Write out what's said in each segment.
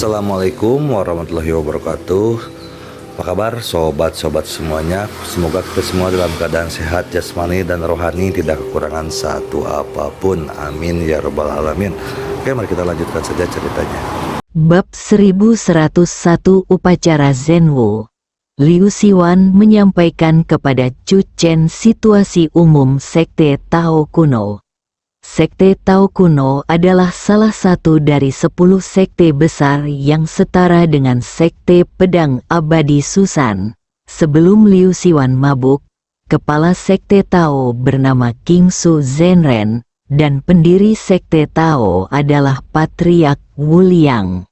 Assalamualaikum warahmatullahi wabarakatuh. Apa kabar sobat-sobat semuanya? Semoga kita semua dalam keadaan sehat jasmani dan rohani, tidak kekurangan satu apapun. Amin ya rabbal alamin. Oke, mari kita lanjutkan saja ceritanya. Bab 1101 Upacara Zenwu. Liu Siwan menyampaikan kepada Chu Chen situasi umum Sekte Tao kuno. Sekte Tao kuno adalah salah satu dari 10 sekte besar yang setara dengan Sekte Pedang Abadi Susan. Sebelum Liu Siwan mabuk, kepala Sekte Tao bernama King Su Zhenren, dan pendiri Sekte Tao adalah Patriark Wu Liang.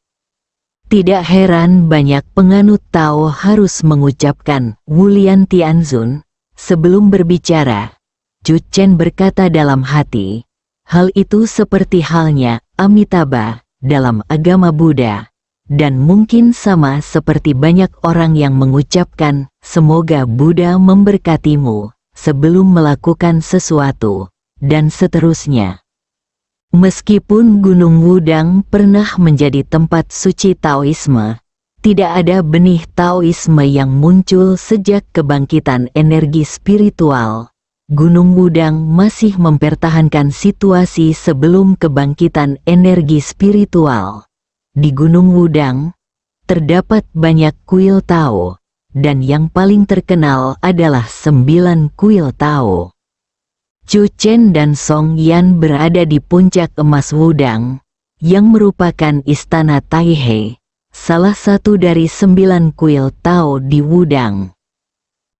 Tidak heran banyak penganut Tao harus mengucapkan Wu Lian Tianzun sebelum berbicara. Chu Chen berkata dalam hati, hal itu seperti halnya Amitabha dalam agama Buddha, dan mungkin sama seperti banyak orang yang mengucapkan semoga Buddha memberkatimu sebelum melakukan sesuatu, dan seterusnya. Meskipun Gunung Wudang pernah menjadi tempat suci Taoisme, tidak ada benih Taoisme yang muncul sejak kebangkitan energi spiritual. Gunung Wudang masih mempertahankan situasi sebelum kebangkitan energi spiritual. Di Gunung Wudang, terdapat banyak kuil Tao, dan yang paling terkenal adalah 9 kuil Tao. Chu Chen dan Song Yan berada di puncak emas Wudang, yang merupakan istana Taihe, salah satu dari 9 kuil Tao di Wudang.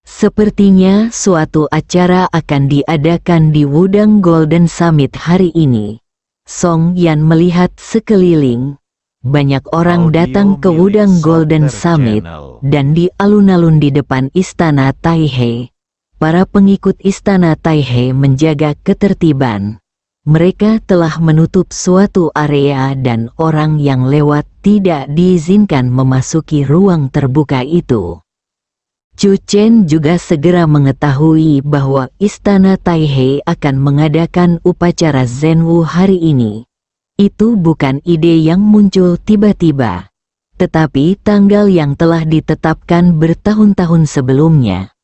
Sepertinya suatu acara akan diadakan di Wudang Golden Summit hari ini. Song Yan melihat sekeliling. Banyak orang datang ke Wudang Golden Summit, dan di alun-alun di depan istana Taihe. Para pengikut istana Taihe menjaga ketertiban. Mereka telah menutup suatu area dan orang yang lewat tidak diizinkan memasuki ruang terbuka itu. Chu Chen juga segera mengetahui bahwa istana Taihe akan mengadakan upacara Zenwu hari ini. Itu bukan ide yang muncul tiba-tiba, tetapi tanggal yang telah ditetapkan bertahun-tahun sebelumnya.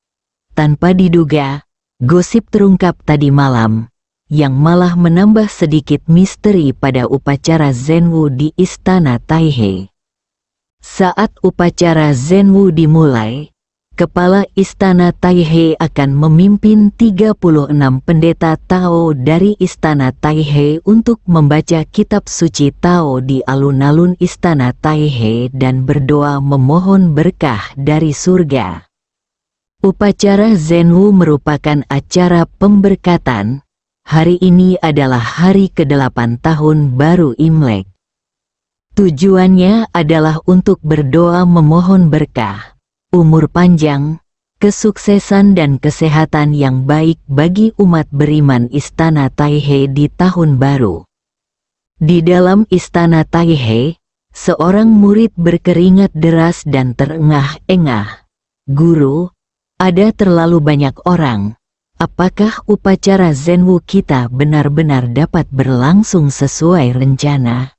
Tanpa diduga, gosip terungkap tadi malam, yang malah menambah sedikit misteri pada upacara Zenwu di istana Taihe. Saat upacara Zenwu dimulai, kepala istana Taihe akan memimpin 36 pendeta Tao dari istana Taihe untuk membaca kitab suci Tao di alun-alun istana Taihe dan berdoa memohon berkah dari surga. Upacara Zenwu merupakan acara pemberkatan. Hari ini adalah hari ke-8 tahun baru Imlek. Tujuannya adalah untuk berdoa memohon berkah, umur panjang, kesuksesan dan kesehatan yang baik bagi umat beriman istana Taihe di tahun baru. Di dalam istana Taihe, seorang murid berkeringat deras dan terengah-engah. Guru, ada terlalu banyak orang. Apakah upacara Zenwu kita benar-benar dapat berlangsung sesuai rencana?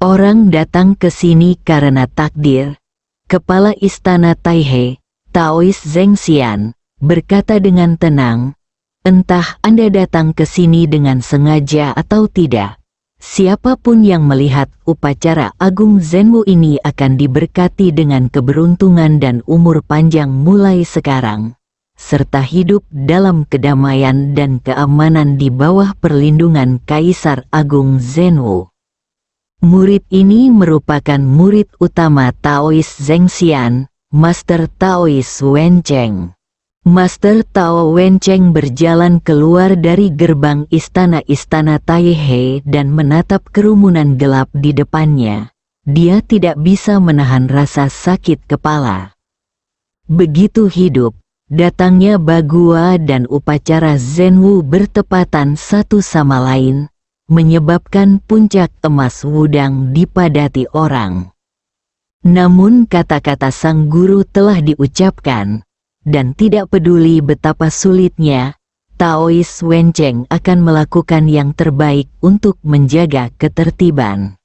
Orang datang ke sini karena takdir. Kepala istana Taihe, Taois Zheng Xian, berkata dengan tenang, entah Anda datang ke sini dengan sengaja atau tidak. Siapapun yang melihat upacara agung Zenwu ini akan diberkati dengan keberuntungan dan umur panjang mulai sekarang, serta hidup dalam kedamaian dan keamanan di bawah perlindungan Kaisar Agung Zenwu. Murid ini merupakan murid utama Taois Zheng Xian, Master Taois Wen Cheng. Master Tao Wen Cheng berjalan keluar dari gerbang istana-istana Taihe dan menatap kerumunan gelap di depannya. Dia tidak bisa menahan rasa sakit kepala. Begitu hidup, datangnya Bagua dan upacara Zenwu bertepatan satu sama lain, menyebabkan puncak emas Wudang dipadati orang. Namun kata-kata sang guru telah diucapkan, dan tidak peduli betapa sulitnya, Taois Wen Cheng akan melakukan yang terbaik untuk menjaga ketertiban.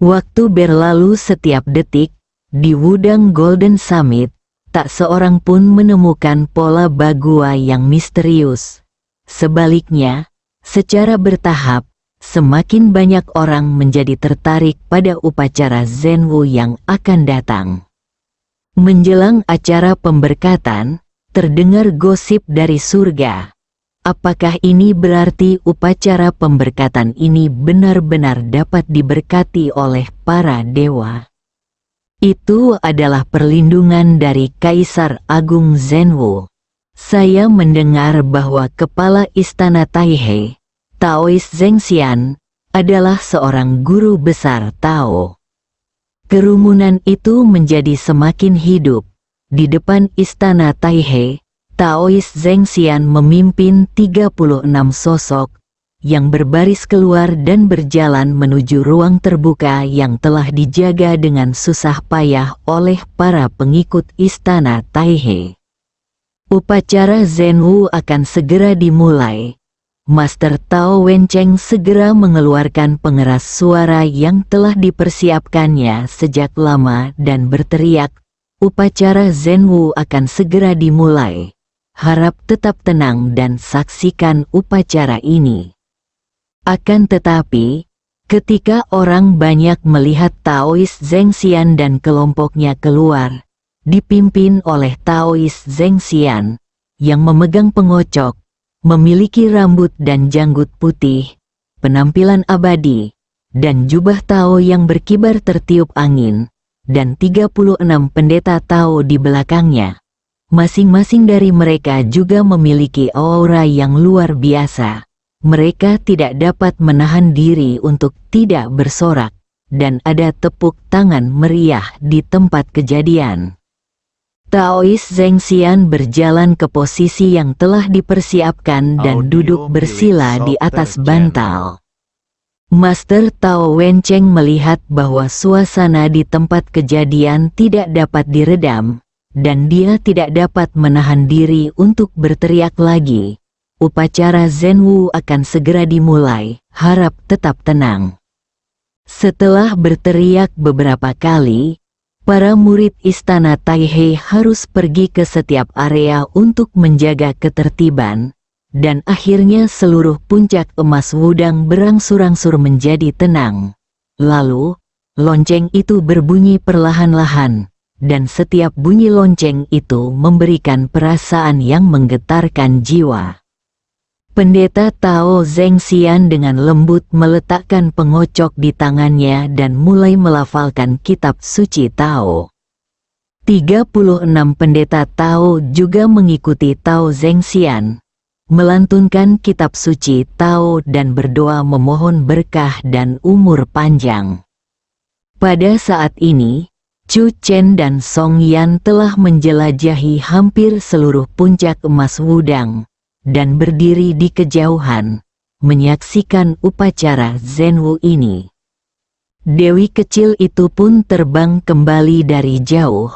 Waktu berlalu setiap detik, di Wudang Golden Summit, tak seorang pun menemukan pola bagua yang misterius. Sebaliknya, secara bertahap, semakin banyak orang menjadi tertarik pada upacara Zenwu yang akan datang. Menjelang acara pemberkatan, terdengar gosip dari surga. Apakah ini berarti upacara pemberkatan ini benar-benar dapat diberkati oleh para dewa? Itu adalah perlindungan dari Kaisar Agung Zenwu. Saya mendengar bahwa kepala istana Taihei, Taoist Zhengxian, adalah seorang guru besar Tao. Kerumunan itu menjadi semakin hidup. Di depan istana Taihei, Taoist Zhengxian memimpin 36 sosok yang berbaris keluar dan berjalan menuju ruang terbuka yang telah dijaga dengan susah payah oleh para pengikut istana Taihei. Upacara Zenwu akan segera dimulai. Master Tao Wencheng segera mengeluarkan pengeras suara yang telah dipersiapkannya sejak lama dan berteriak, "Upacara Zenwu akan segera dimulai. Harap tetap tenang dan saksikan upacara ini." Akan tetapi, ketika orang banyak melihat Taoist Zhengxian dan kelompoknya keluar, dipimpin oleh Taoist Zhengxian, yang memegang pengocok, memiliki rambut dan janggut putih, penampilan abadi, dan jubah Tao yang berkibar tertiup angin, dan 36 pendeta Tao di belakangnya. Masing-masing dari mereka juga memiliki aura yang luar biasa. Mereka tidak dapat menahan diri untuk tidak bersorak, dan ada tepuk tangan meriah di tempat kejadian. Taoist Zhengxian berjalan ke posisi yang telah dipersiapkan dan duduk bersila di atas bantal. Master Tao Wencheng melihat bahwa suasana di tempat kejadian tidak dapat diredam, dan dia tidak dapat menahan diri untuk berteriak lagi. Upacara Zenwu akan segera dimulai, harap tetap tenang. Setelah berteriak beberapa kali, para murid istana Taihei harus pergi ke setiap area untuk menjaga ketertiban, dan akhirnya seluruh puncak emas Wudang berangsur-angsur menjadi tenang. Lalu, lonceng itu berbunyi perlahan-lahan, dan setiap bunyi lonceng itu memberikan perasaan yang menggetarkan jiwa. Pendeta Tao Zhengxian dengan lembut meletakkan pengocok di tangannya dan mulai melafalkan kitab suci Tao. 36 pendeta Tao juga mengikuti Tao Zhengxian, melantunkan kitab suci Tao dan berdoa memohon berkah dan umur panjang. Pada saat ini, Chu Chen dan Song Yan telah menjelajahi hampir seluruh puncak emas Wudang, dan berdiri di kejauhan, menyaksikan upacara Zenwu ini. Dewi kecil itu pun terbang kembali dari jauh.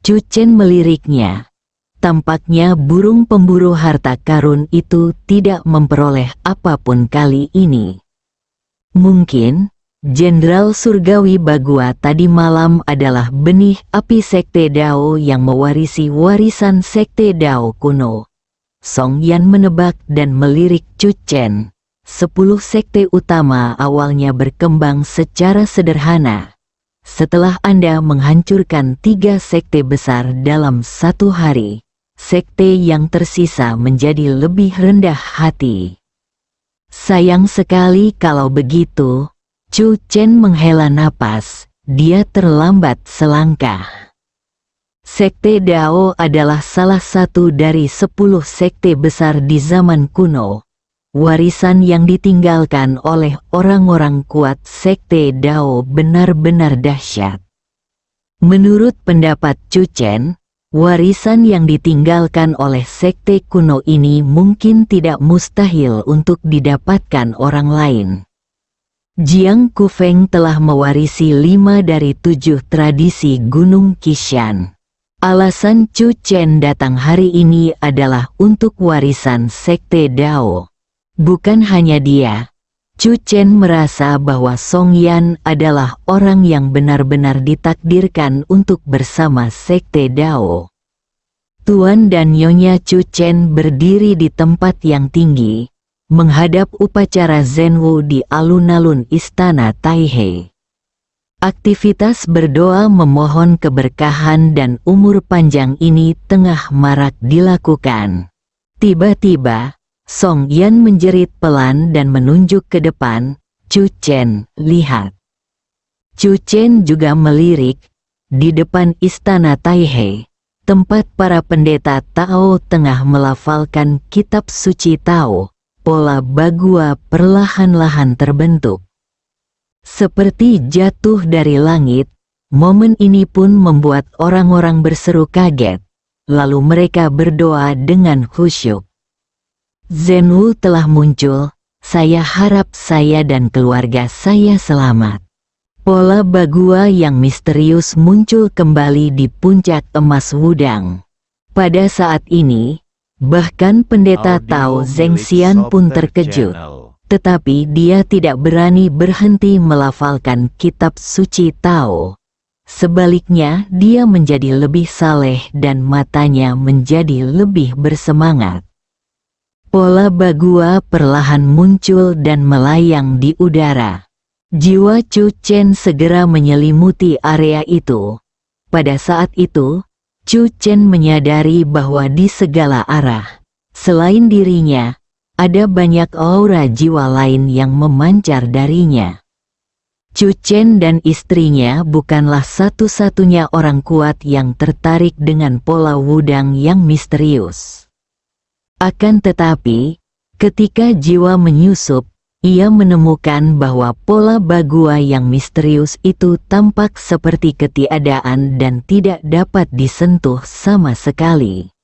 Chu Chen meliriknya. Tampaknya burung pemburu harta karun itu tidak memperoleh apapun kali ini. Mungkin, Jenderal Surgawi Bagua tadi malam adalah benih api Sekte Dao yang mewarisi warisan Sekte Dao kuno. Song Yan menebak dan melirik Chu Chen. 10 sekte utama awalnya berkembang secara sederhana. Setelah Anda menghancurkan 3 sekte besar dalam satu hari, sekte yang tersisa menjadi lebih rendah hati. Sayang sekali kalau begitu. Chu Chen menghela napas, dia terlambat selangkah. Sekte Dao adalah salah satu dari 10 sekte besar di zaman kuno. Warisan yang ditinggalkan oleh orang-orang kuat Sekte Dao benar-benar dahsyat. Menurut pendapat Chu Chen, warisan yang ditinggalkan oleh sekte kuno ini mungkin tidak mustahil untuk didapatkan orang lain. Jiang Kufeng telah mewarisi 5 dari 7 tradisi Gunung Qishan. Alasan Chu Chen datang hari ini adalah untuk warisan Sekte Dao. Bukan hanya dia, Chu Chen merasa bahwa Song Yan adalah orang yang benar-benar ditakdirkan untuk bersama Sekte Dao. Tuan dan Nyonya Chu Chen berdiri di tempat yang tinggi, menghadap upacara Zhenwu di alun-alun Istana Taihei. Aktivitas berdoa memohon keberkahan dan umur panjang ini tengah marak dilakukan. Tiba-tiba, Song Yan menjerit pelan dan menunjuk ke depan, "Chu Chen, lihat." Chu Chen juga melirik. Di depan Istana Taihei, tempat para pendeta Tao tengah melafalkan kitab suci Tao, pola bagua perlahan-lahan terbentuk. Seperti jatuh dari langit, momen ini pun membuat orang-orang berseru kaget, lalu mereka berdoa dengan khusyuk. Zhenwu telah muncul, saya harap saya dan keluarga saya selamat. Pola bagua yang misterius muncul kembali di puncak emas Wudang. Pada saat ini, bahkan pendeta Tao Zhengxian pun terkejut. Tetapi dia tidak berani berhenti melafalkan kitab suci Tao. Sebaliknya, dia menjadi lebih saleh dan matanya menjadi lebih bersemangat. Pola bagua perlahan muncul dan melayang di udara. Jiwa Chu Chen segera menyelimuti area itu. Pada saat itu, Chu Chen menyadari bahwa di segala arah, selain dirinya, ada banyak aura jiwa lain yang memancar darinya. Chu Chen dan istrinya bukanlah satu-satunya orang kuat yang tertarik dengan pola Wudang yang misterius. Akan tetapi, ketika jiwa menyusup, ia menemukan bahwa pola bagua yang misterius itu tampak seperti ketiadaan dan tidak dapat disentuh sama sekali.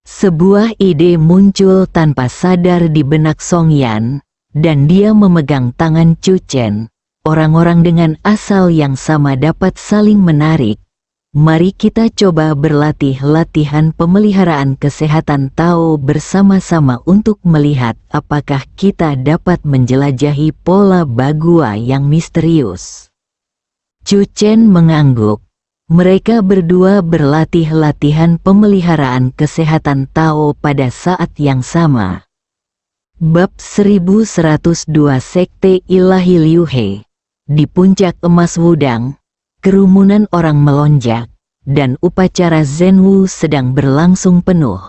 Sebuah ide muncul tanpa sadar di benak Song Yan, dan dia memegang tangan Chu Chen. Orang-orang dengan asal yang sama dapat saling menarik. Mari kita coba berlatih latihan pemeliharaan kesehatan Tao bersama-sama untuk melihat apakah kita dapat menjelajahi pola bagua yang misterius. Chu Chen mengangguk. Mereka berdua berlatih latihan pemeliharaan kesehatan Tao pada saat yang sama. Bab 1102 Sekte Ilahi Liu He. Di puncak emas Wudang, kerumunan orang melonjak, dan upacara Zhenwu sedang berlangsung penuh.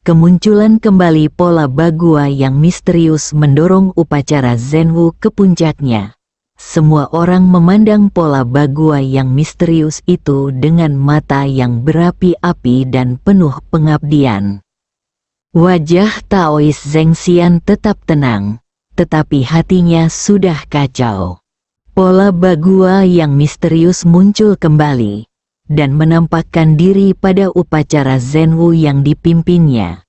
Kemunculan kembali pola bagua yang misterius mendorong upacara Zhenwu ke puncaknya. Semua orang memandang pola bagua yang misterius itu dengan mata yang berapi-api dan penuh pengabdian. Wajah Taois Zhengxian tetap tenang, tetapi hatinya sudah kacau. Pola bagua yang misterius muncul kembali, dan menampakkan diri pada upacara Zhenwu yang dipimpinnya.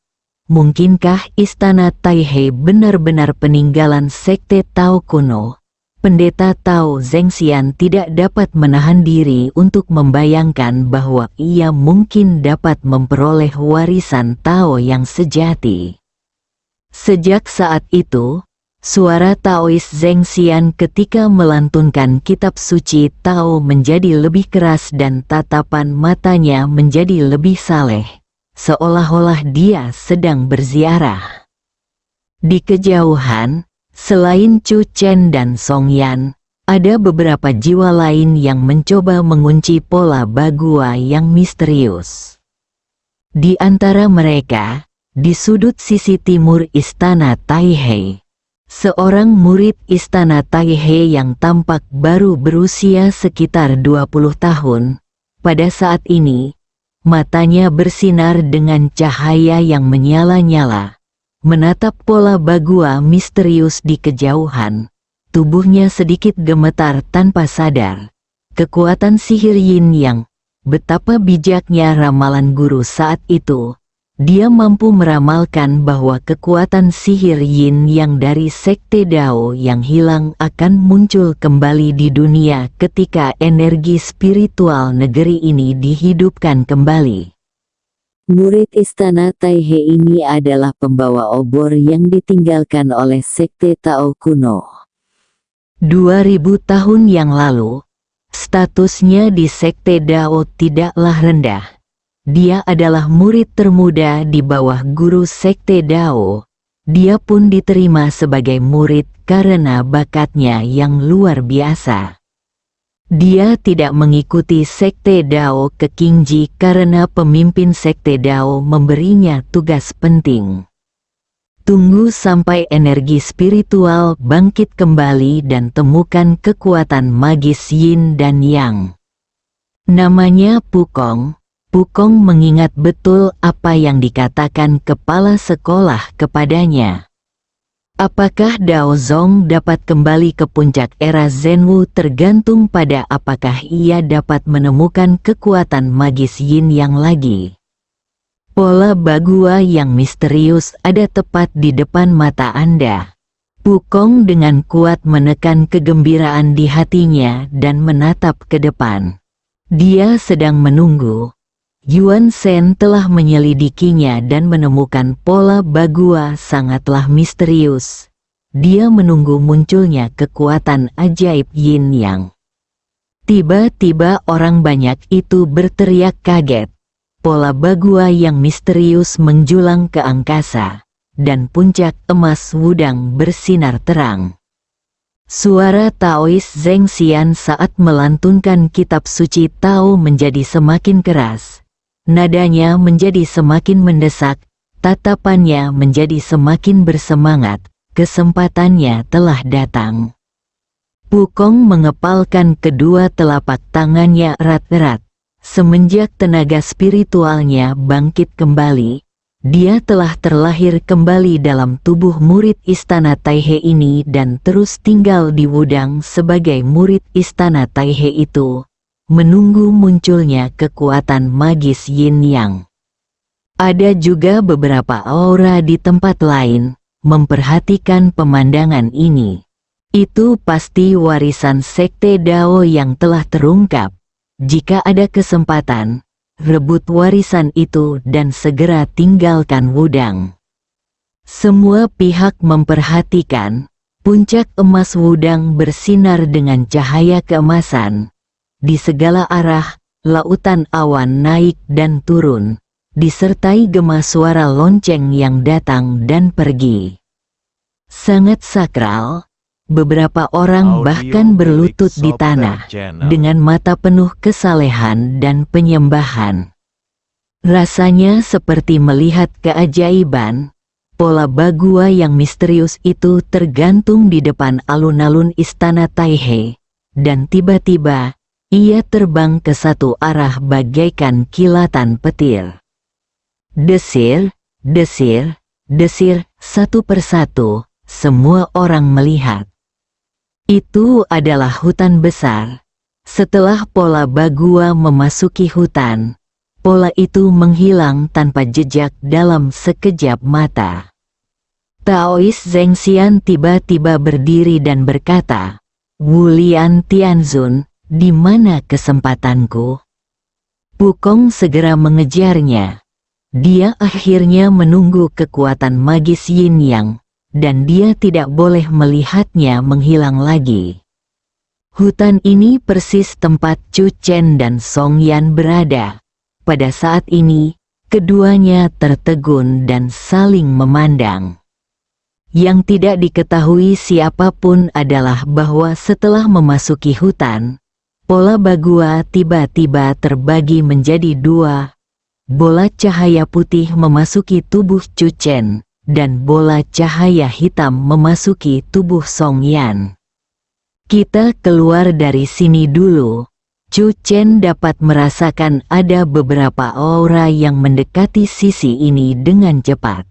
Mungkinkah Istana Taihei benar-benar peninggalan Sekte Tao kuno? Pendeta Tao Zhengxian tidak dapat menahan diri untuk membayangkan bahwa ia mungkin dapat memperoleh warisan Tao yang sejati. Sejak saat itu, suara Taois Zhengxian ketika melantunkan kitab suci Tao menjadi lebih keras dan tatapan matanya menjadi lebih saleh, seolah-olah dia sedang berziarah. Di kejauhan, selain Chu Chen dan Song Yan, ada beberapa jiwa lain yang mencoba mengunci pola bagua yang misterius. Di antara mereka, di sudut sisi timur Istana Taihei, seorang murid Istana Taihei yang tampak baru berusia sekitar 20 tahun, pada saat ini, matanya bersinar dengan cahaya yang menyala-nyala. Menatap pola bagua misterius di kejauhan, tubuhnya sedikit gemetar tanpa sadar. Kekuatan sihir Yin Yang, betapa bijaknya ramalan guru saat itu. Dia mampu meramalkan bahwa kekuatan sihir Yin Yang dari Sekte Dao yang hilang akan muncul kembali di dunia ketika energi spiritual negeri ini dihidupkan kembali. Murid Istana Taihei ini adalah pembawa obor yang ditinggalkan oleh Sekte Tao kuno. 2000 tahun yang lalu, statusnya di Sekte Dao tidaklah rendah. Dia adalah murid termuda di bawah guru Sekte Dao. Dia pun diterima sebagai murid karena bakatnya yang luar biasa. Dia tidak mengikuti Sekte Dao ke Qingji karena pemimpin Sekte Dao memberinya tugas penting. Tunggu sampai energi spiritual bangkit kembali dan temukan kekuatan magis Yin dan Yang. Namanya Pukong. Pukong mengingat betul apa yang dikatakan kepala sekolah kepadanya. Apakah Dao Zong dapat kembali ke puncak era Zhenwu tergantung pada apakah ia dapat menemukan kekuatan magis Yin Yang lagi. Pola Bagua yang misterius ada tepat di depan mata Anda. Pukong dengan kuat menekan kegembiraan di hatinya dan menatap ke depan. Dia sedang menunggu. Yuan Shen telah menyelidikinya dan menemukan pola Bagua sangatlah misterius. Dia menunggu munculnya kekuatan ajaib Yin Yang. Tiba-tiba orang banyak itu berteriak kaget. Pola Bagua yang misterius menjulang ke angkasa, dan puncak emas Wudang bersinar terang. Suara Taois Zheng Xian saat melantunkan kitab suci Tao menjadi semakin keras. Nadanya menjadi semakin mendesak, tatapannya menjadi semakin bersemangat, kesempatannya telah datang. Pukong mengepalkan kedua telapak tangannya erat-erat. Semenjak tenaga spiritualnya bangkit kembali, dia telah terlahir kembali dalam tubuh murid Istana Taihe ini dan terus tinggal di Wudang sebagai murid Istana Taihe itu, menunggu munculnya kekuatan magis Yin Yang. Ada juga beberapa aura di tempat lain, memperhatikan pemandangan ini. Itu pasti warisan Sekte Dao yang telah terungkap. Jika ada kesempatan, rebut warisan itu dan segera tinggalkan Wudang. Semua pihak memperhatikan, puncak emas Wudang bersinar dengan cahaya keemasan. Di segala arah, lautan awan naik dan turun, disertai gema suara lonceng yang datang dan pergi. Sangat sakral, beberapa orang bahkan berlutut di tanah, dengan mata penuh kesalehan dan penyembahan. Rasanya seperti melihat keajaiban. Pola Bagua yang misterius itu tergantung di depan alun-alun Istana Taihe, dan tiba-tiba, ia terbang ke satu arah bagaikan kilatan petir. Desir, desir, desir, satu persatu, semua orang melihat. Itu adalah hutan besar. Setelah pola Bagua memasuki hutan, pola itu menghilang tanpa jejak dalam sekejap mata. Taois Zheng Xian tiba-tiba berdiri dan berkata, "Wulian Tianzun, di mana kesempatanku?" Pukong segera mengejarnya. Dia akhirnya menunggu kekuatan magis Yin Yang, dan dia tidak boleh melihatnya menghilang lagi. Hutan ini persis tempat Chu Chen dan Song Yan berada. Pada saat ini, keduanya tertegun dan saling memandang. Yang tidak diketahui siapapun adalah bahwa setelah memasuki hutan, pola Bagua tiba-tiba terbagi menjadi dua. Bola cahaya putih memasuki tubuh Chu Chen, dan bola cahaya hitam memasuki tubuh Song Yan. Kita keluar dari sini dulu. Chu Chen dapat merasakan ada beberapa aura yang mendekati sisi ini dengan cepat.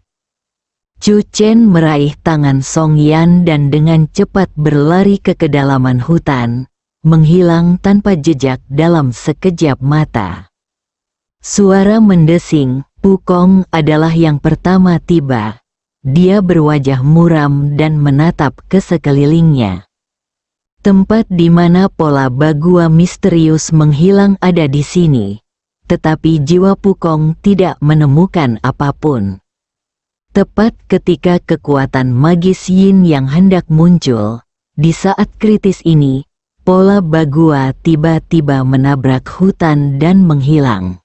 Chu Chen meraih tangan Song Yan dan dengan cepat berlari ke kedalaman hutan, menghilang tanpa jejak dalam sekejap mata. Suara mendesing, Pukong adalah yang pertama tiba. Dia berwajah muram dan menatap ke sekelilingnya. Tempat di mana pola Bagua misterius menghilang ada di sini, tetapi jiwa Pukong tidak menemukan apapun. Tepat ketika kekuatan magis Yin yang hendak muncul, Di saat kritis ini, pola Bagua tiba-tiba menabrak hutan dan menghilang.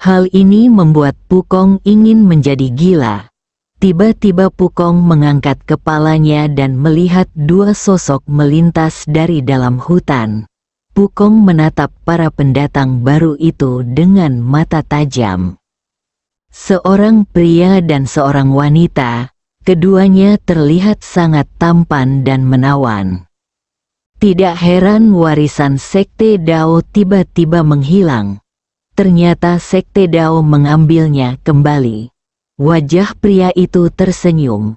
Hal ini membuat Pukong ingin menjadi gila. Tiba-tiba Pukong mengangkat kepalanya dan melihat dua sosok melintas dari dalam hutan. Pukong menatap para pendatang baru itu dengan mata tajam. Seorang pria dan seorang wanita, keduanya terlihat sangat tampan dan menawan. Tidak heran warisan Sekte Dao tiba-tiba menghilang. Ternyata Sekte Dao mengambilnya kembali. Wajah pria itu tersenyum.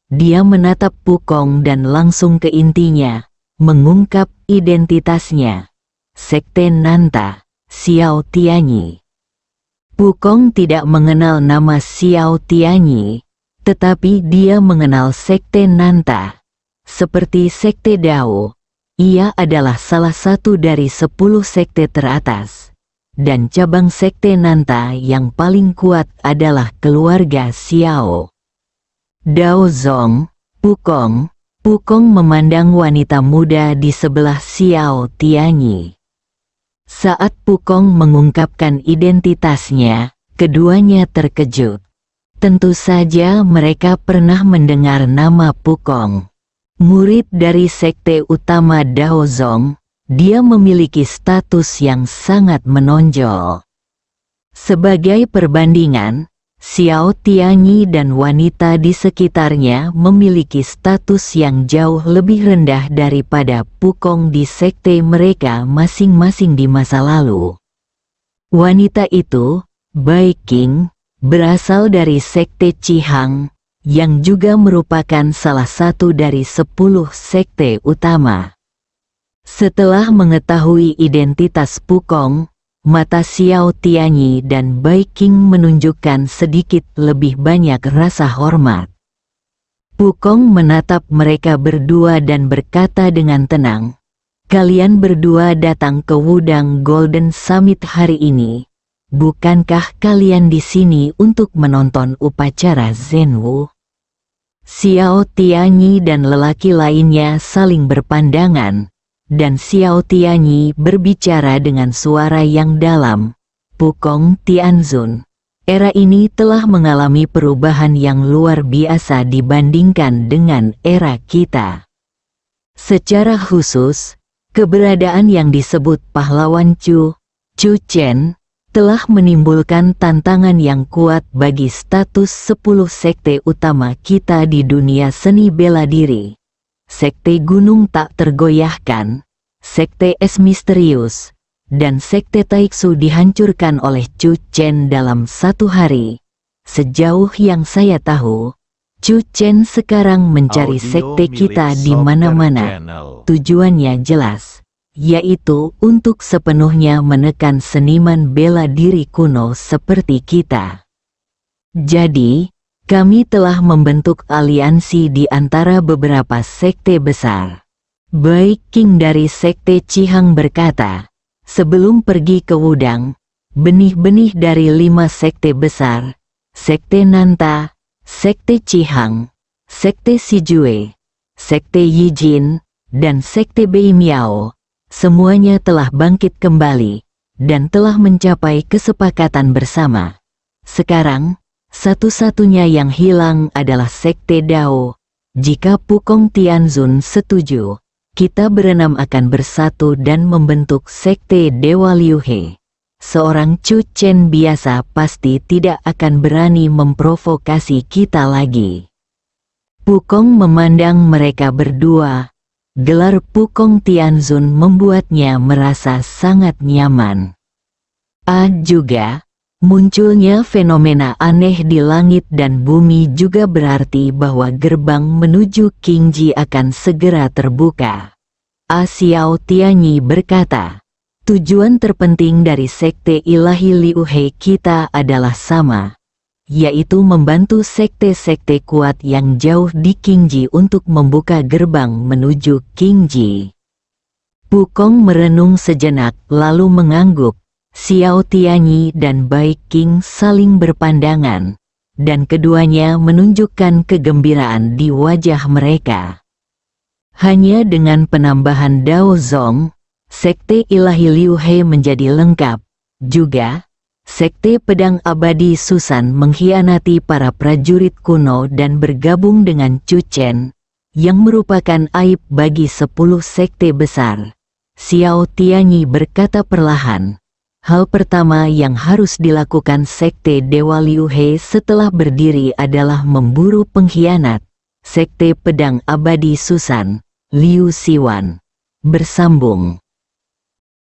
Dia menatap Pukong dan langsung ke intinya, mengungkap identitasnya. Sekte Nanta, Xiao Tianyi. Pukong tidak mengenal nama Xiao Tianyi, tetapi dia mengenal Sekte Nanta. Seperti Sekte Dao, ia adalah salah satu dari 10 sekte teratas. Dan cabang Sekte Nanta yang paling kuat adalah keluarga Xiao. Dao Zong, Pukong. Pukong memandang wanita muda di sebelah Xiao Tianyi. Saat Pukong mengungkapkan identitasnya, keduanya terkejut. Tentu saja mereka pernah mendengar nama Pukong. Murid dari sekte utama Dao Zong, dia memiliki status yang sangat menonjol. Sebagai perbandingan, Xiao Tianyi dan wanita di sekitarnya memiliki status yang jauh lebih rendah daripada Pukong di sekte mereka masing-masing di masa lalu. Wanita itu, Bai Qing, berasal dari sekte Qihang, yang juga merupakan salah satu dari 10 sekte utama. Setelah mengetahui identitas Pukong, mata Xiao Tianyi dan Bai Qing menunjukkan sedikit lebih banyak rasa hormat. Pukong menatap mereka berdua dan berkata dengan tenang, "Kalian berdua datang ke Wudang Golden Summit hari ini. Bukankah kalian di sini untuk menonton upacara Zenwu?" Xiao Tianyi dan lelaki lainnya saling berpandangan. Dan Xiao Tianyi berbicara dengan suara yang dalam. "Pukong Tianzun, era ini telah mengalami perubahan yang luar biasa dibandingkan dengan era kita. Secara khusus, keberadaan yang disebut pahlawan Chu Chen, telah menimbulkan tantangan yang kuat bagi status 10 sekte utama kita di dunia seni bela diri. Sekte Gunung Tak Tergoyahkan, Sekte Es Misterius, dan Sekte Taiksu dihancurkan oleh Chu Chen dalam 1 hari. Sejauh yang saya tahu, Chu Chen sekarang mencari sekte kita di mana-mana. Tujuannya jelas, yaitu untuk sepenuhnya menekan seniman bela diri kuno seperti kita. Jadi, kami telah membentuk aliansi di antara beberapa sekte besar." Bai Qing dari sekte Qihang berkata, "Sebelum pergi ke Wudang, benih-benih dari 5 sekte besar, Sekte Nanta, Sekte Qihang, Sekte Sijue, Sekte Yijin, dan Sekte Bei Miao, semuanya telah bangkit kembali, dan telah mencapai kesepakatan bersama. Sekarang, satu-satunya yang hilang adalah Sekte Dao. Jika Pukong Tianzun setuju, kita berenam akan bersatu dan membentuk Sekte Dewa Liu He. Seorang Chu Chen biasa pasti tidak akan berani memprovokasi kita lagi." Pukong memandang mereka berdua. Gelar Pukong Tianzun membuatnya merasa sangat nyaman. Juga, munculnya fenomena aneh di langit dan bumi juga berarti bahwa gerbang menuju Qingji akan segera terbuka. Xiao Tianyi berkata, "Tujuan terpenting dari Sekte Ilahi Liu He kita adalah sama, yaitu membantu sekte-sekte kuat yang jauh di Qingji untuk membuka gerbang menuju Qingji." Pukong merenung sejenak lalu mengangguk. Xiao Tianyi dan Bai Qing saling berpandangan, dan keduanya menunjukkan kegembiraan di wajah mereka. Hanya dengan penambahan Dao Zong, Sekte Ilahi Liu He menjadi lengkap. Juga, Sekte Pedang Abadi Susan mengkhianati para prajurit kuno dan bergabung dengan Chu Chen, yang merupakan aib bagi 10 sekte besar. Xiao Tianyi berkata perlahan, hal pertama yang harus dilakukan Sekte Dewa Liu He setelah berdiri adalah memburu pengkhianat, Sekte Pedang Abadi Susan, Liu Siwan. Bersambung.